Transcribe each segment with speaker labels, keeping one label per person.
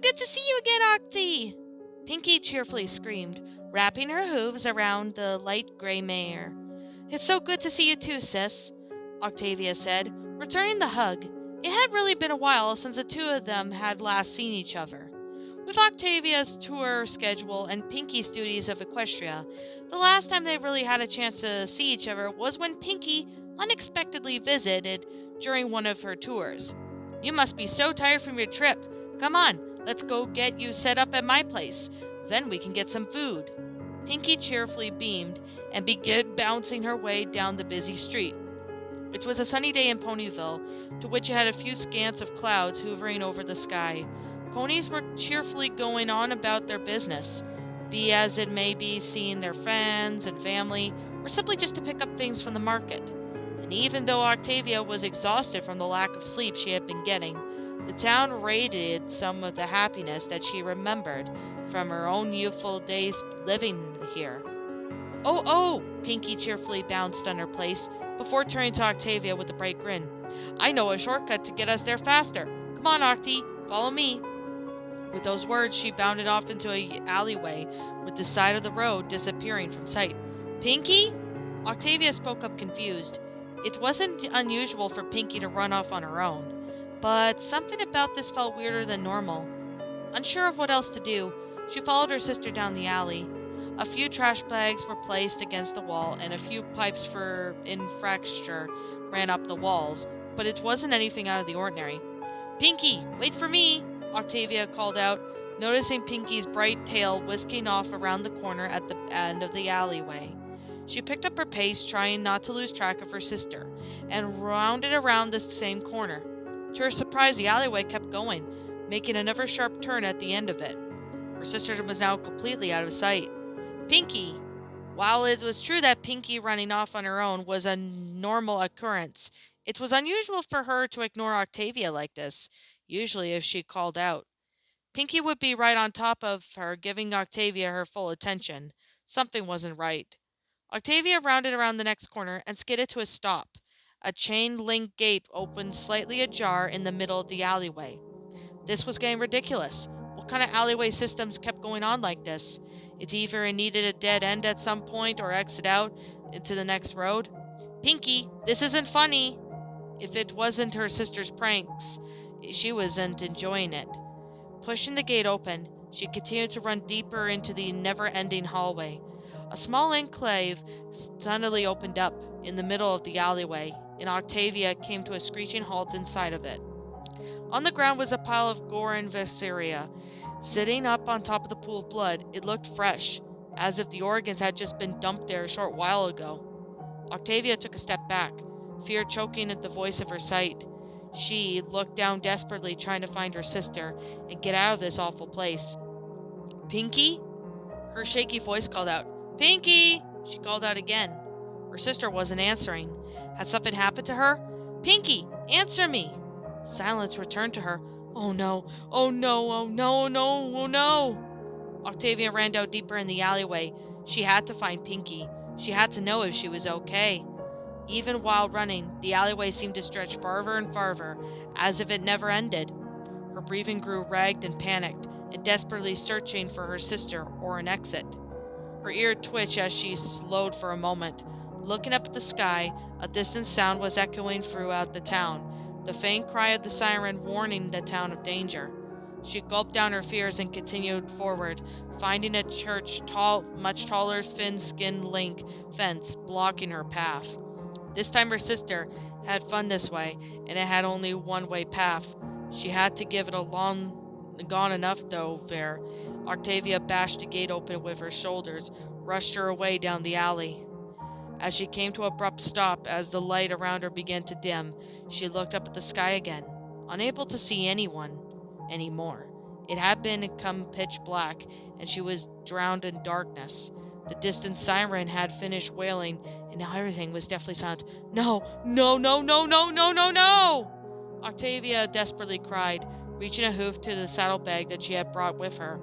Speaker 1: good to see you again, Octy! Pinky cheerfully screamed, wrapping her hooves around the light gray mare. It's so good to see you too, sis, Octavia said, returning the hug. It had really been a while since the two of them had last seen each other. With Octavia's tour schedule and Pinky's duties of Equestria, the last time they really had a chance to see each other was when Pinky unexpectedly visited during one of her tours. You must be so tired from your trip. Come on, let's go get you set up at my place. Then we can get some food. Pinky cheerfully beamed and began bouncing her way down the busy street. It was a sunny day in Ponyville, to which it had a few scants of clouds hovering over the sky. Ponies were cheerfully going on about their business, be as it may be seeing their friends and family, or simply just to pick up things from the market. And even though Octavia was exhausted from the lack of sleep she had been getting, the town radiated some of the happiness that she remembered from her own youthful days living here. Oh, Pinky cheerfully bounced on her place, before turning to Octavia with a bright grin. I know a shortcut to get us there faster. Come on, Octy, follow me. With those words, she bounded off into an alleyway, with the side of the road disappearing from sight. Pinky? Octavia spoke up confused. It wasn't unusual for Pinky to run off on her own, but something about this felt weirder than normal. Unsure of what else to do, she followed her sister down the alley. A few trash bags were placed against the wall, and a few pipes for infrastructure ran up the walls, but it wasn't anything out of the ordinary. Pinky, wait for me! Octavia called out, noticing Pinky's bright tail whisking off around the corner at the end of the alleyway. She picked up her pace, trying not to lose track of her sister, and rounded around the same corner. To her surprise, the alleyway kept going, making another sharp turn at the end of it. Her sister was now completely out of sight. Pinky! While it was true that Pinky running off on her own was a normal occurrence, it was unusual for her to ignore Octavia like this. Usually if she called out, Pinky would be right on top of her, giving Octavia her full attention. Something wasn't right. Octavia rounded around the next corner and skidded to a stop. A chain-link gate opened slightly ajar in the middle of the alleyway. This was getting ridiculous. What kind of alleyway systems kept going on like this? It either needed a dead end at some point or exit out into the next road. Pinky, this isn't funny. If it wasn't her sister's pranks, she wasn't enjoying it. Pushing the gate open, she continued to run deeper into the never-ending hallway. A small enclave suddenly opened up in the middle of the alleyway, and Octavia came to a screeching halt inside of it. On the ground was a pile of gore and viscera. Sitting up on top of the pool of blood, it looked fresh, as if the organs had just been dumped there a short while ago. Octavia took a step back, fear choking at the voice of her sight. She looked down desperately, trying to find her sister and get out of this awful place. Pinky? Her shaky voice called out. Pinky! She called out again. Her sister wasn't answering. Had something happened to her? Pinky, answer me! Silence returned to her. Oh no, oh no, oh no, oh no, oh no! Octavia ran down deeper in the alleyway. She had to find Pinky. She had to know if she was okay. Even while running, the alleyway seemed to stretch farther and farther, as if it never ended. Her breathing grew ragged and panicked, and desperately searching for her sister or an exit. Her ear twitched as she slowed for a moment. Looking up at the sky, a distant sound was echoing throughout the town, the faint cry of the siren warning the town of danger. She gulped down her fears and continued forward, finding a church much taller thin-skinned link fence blocking her path. This time her sister had fun this way, and it had only one-way path. She had to give it a gone enough, though, there. Octavia bashed the gate open with her shoulders, rushed her away down the alley. As she came to an abrupt stop, as the light around her began to dim, she looked up at the sky again, unable to see anyone anymore. It had become pitch black, and she was drowned in darkness. The distant siren had finished wailing, and now everything was deathly silent. No, no, no, no, no, no, no, no! Octavia desperately cried, reaching a hoof to the saddlebag that she had brought with her.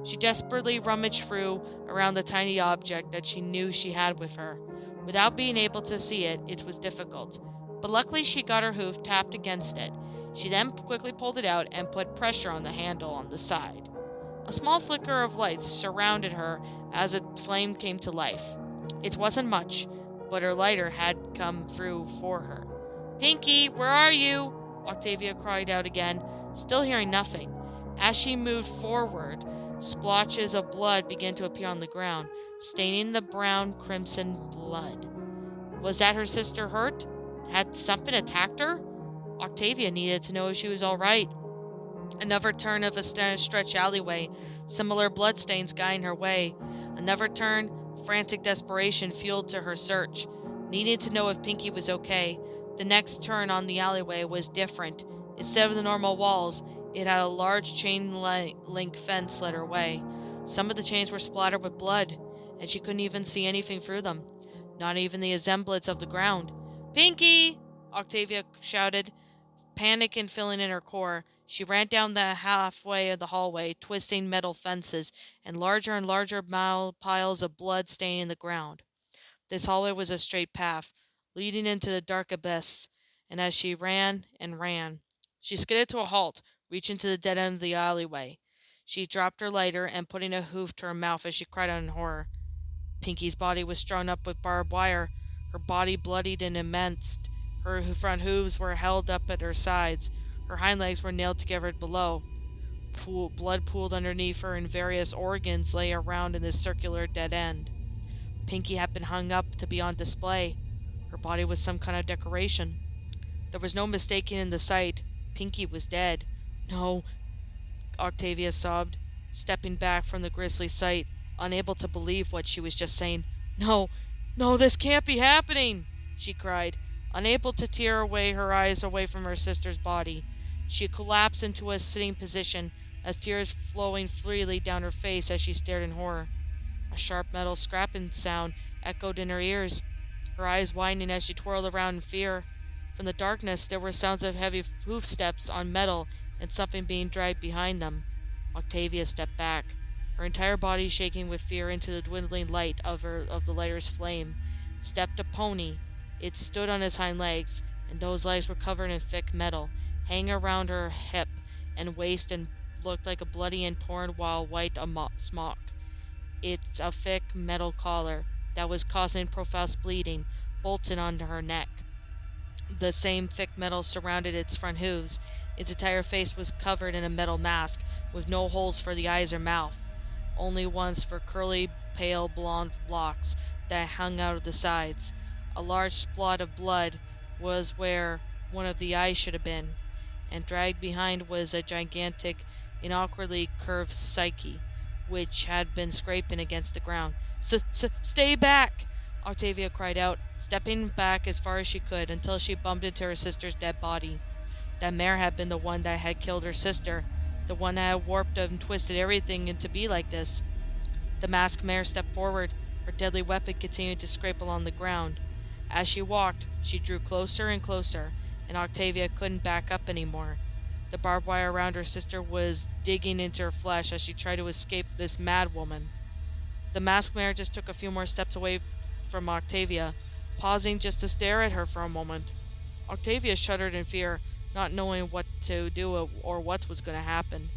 Speaker 1: She desperately rummaged through around the tiny object that she knew she had with her. Without being able to see it, it was difficult. But luckily she got her hoof tapped against it. She then quickly pulled it out and put pressure on the handle on the side. A small flicker of light surrounded her as a flame came to life. It wasn't much, but her lighter had come through for her. "Pinky, where are you?" Octavia cried out again, still hearing nothing. As she moved forward, splotches of blood began to appear on the ground, staining the brown-crimson blood. Was that her sister hurt? Had something attacked her? Octavia needed to know if she was all right. Another turn of a stretched alleyway, similar bloodstains guiding her way. Another turn, frantic desperation fueled to her search, needing to know if Pinky was okay. The next turn on the alleyway was different. Instead of the normal walls, it had a large chain-link fence led her way. Some of the chains were splattered with blood, and she couldn't even see anything through them, not even the semblance of the ground. "Pinky!" Octavia shouted, panic and filling in her core. She ran down the halfway of the hallway, twisting metal fences, and larger piles of blood staining the ground. This hallway was a straight path, leading into the dark abyss, and as she ran and ran, she skidded to a halt, reaching to the dead end of the alleyway. She dropped her lighter and putting a hoof to her mouth as she cried out in horror. Pinky's body was strewn up with barbed wire, her body bloodied and immense. Her front hooves were held up at her sides. Her hind legs were nailed together below. Blood pooled underneath her, and various organs lay around in this circular dead end. Pinky had been hung up to be on display. Her body was some kind of decoration. There was no mistaking in the sight. Pinky was dead. "No," Octavia sobbed, stepping back from the grisly sight, unable to believe what she was just saying. No, this can't be happening," she cried, unable to tear away her eyes away from her sister's body. She collapsed into a sitting position, as tears flowing freely down her face as she stared in horror. A sharp metal scraping sound echoed in her ears, her eyes widening as she twirled around in fear. From the darkness there were sounds of heavy hoofsteps on metal and something being dragged behind them. Octavia stepped back, her entire body shaking with fear into the dwindling light of the lighter's flame. Stepped a pony. It stood on its hind legs, and those legs were covered in thick metal, hanging around her hip and waist, and looked like a bloody and torn white smock. It's a thick metal collar that was causing profuse bleeding, bolted onto her neck. The same thick metal surrounded its front hooves. Its entire face was covered in a metal mask, with no holes for the eyes or mouth, only ones for curly, pale blonde locks that hung out of the sides. A large splot of blood was where one of the eyes should have been, and dragged behind was a gigantic and awkwardly curved psyche, which had been scraping against the ground. "Stay back!" Octavia cried out, stepping back as far as she could until she bumped into her sister's dead body. That mare had been the one that had killed her sister, the one that had warped and twisted everything into be like this. The masked mare stepped forward, her deadly weapon continued to scrape along the ground. As she walked, she drew closer and closer, and Octavia couldn't back up anymore. The barbed wire around her sister was digging into her flesh as she tried to escape this mad woman. The masked mare just took a few more steps away from Octavia, pausing just to stare at her for a moment. Octavia shuddered in fear, not knowing what to do or what was going to happen.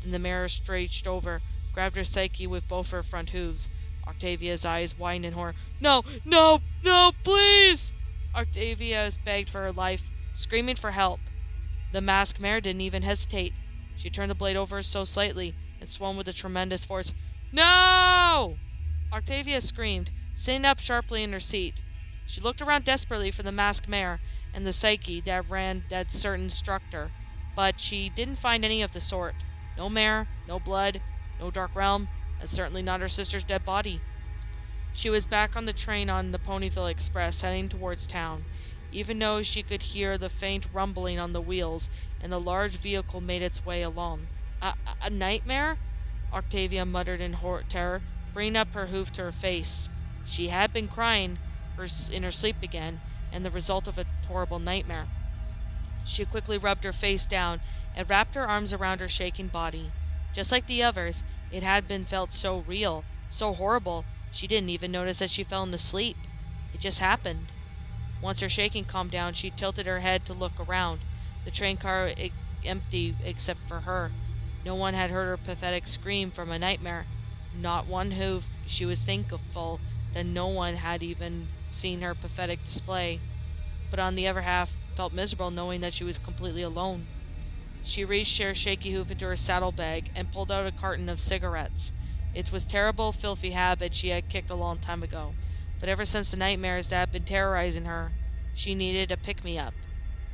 Speaker 1: Then the mare stretched over, grabbed her psyche with both her front hooves. Octavia's eyes widened in horror. No, please! Octavia begged for her life, screaming for help. The masked mare didn't even hesitate. She turned the blade over so slightly and swung with a tremendous force. No! Octavia screamed, sitting up sharply in her seat. She looked around desperately for the masked mare and the psyche that certain struck her, but she didn't find any of the sort. No mare, no blood, no dark realm, and certainly not her sister's dead body. She was back on the train on the Ponyville Express, heading towards town, even though she could hear the faint rumbling on the wheels, and the large vehicle made its way along. A nightmare? Octavia muttered in terror, bringing up her hoof to her face. She had been crying in her sleep again, and the result of a horrible nightmare. She quickly rubbed her face down and wrapped her arms around her shaking body. Just like the others, it had been felt so real, so horrible, she didn't even notice that she fell into sleep. It just happened. Once her shaking calmed down, she tilted her head to look around. The train car empty except for her. No one had heard her pathetic scream from a nightmare. Not one hoof. She was thankful that no one had even seen her pathetic display, but on the other half felt miserable knowing that she was completely alone. She reached her shaky hoof into her saddlebag and pulled out a carton of cigarettes. It was terrible, filthy habit she had kicked a long time ago, but ever since the nightmares that had been terrorizing her, she needed a pick-me-up.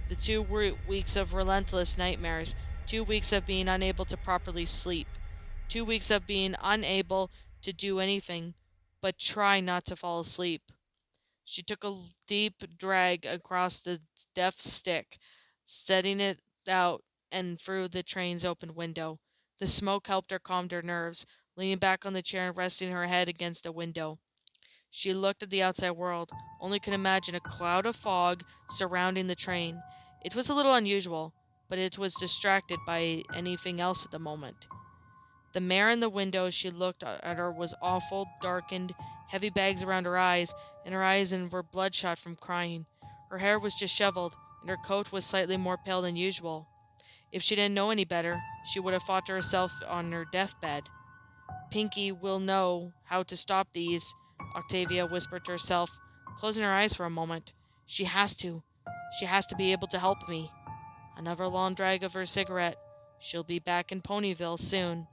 Speaker 1: The 2 weeks of relentless nightmares, 2 weeks of being unable to properly sleep, 2 weeks of being unable to do anything but try not to fall asleep. She took a deep drag across the death stick, setting it out and through the train's open window. The smoke helped her calm her nerves, leaning back on the chair and resting her head against a window. She looked at the outside world, only could imagine a cloud of fog surrounding the train. It was a little unusual, but it was distracted by anything else at the moment. The mare in the window she looked at her was awful, darkened, heavy bags around her eyes, and her eyes were bloodshot from crying. Her hair was disheveled, and her coat was slightly more pale than usual. If she didn't know any better, she would have thought to herself on her deathbed. Pinky will know how to stop these, Octavia whispered to herself, closing her eyes for a moment. She has to. She has to be able to help me. Another long drag of her cigarette. She'll be back in Ponyville soon.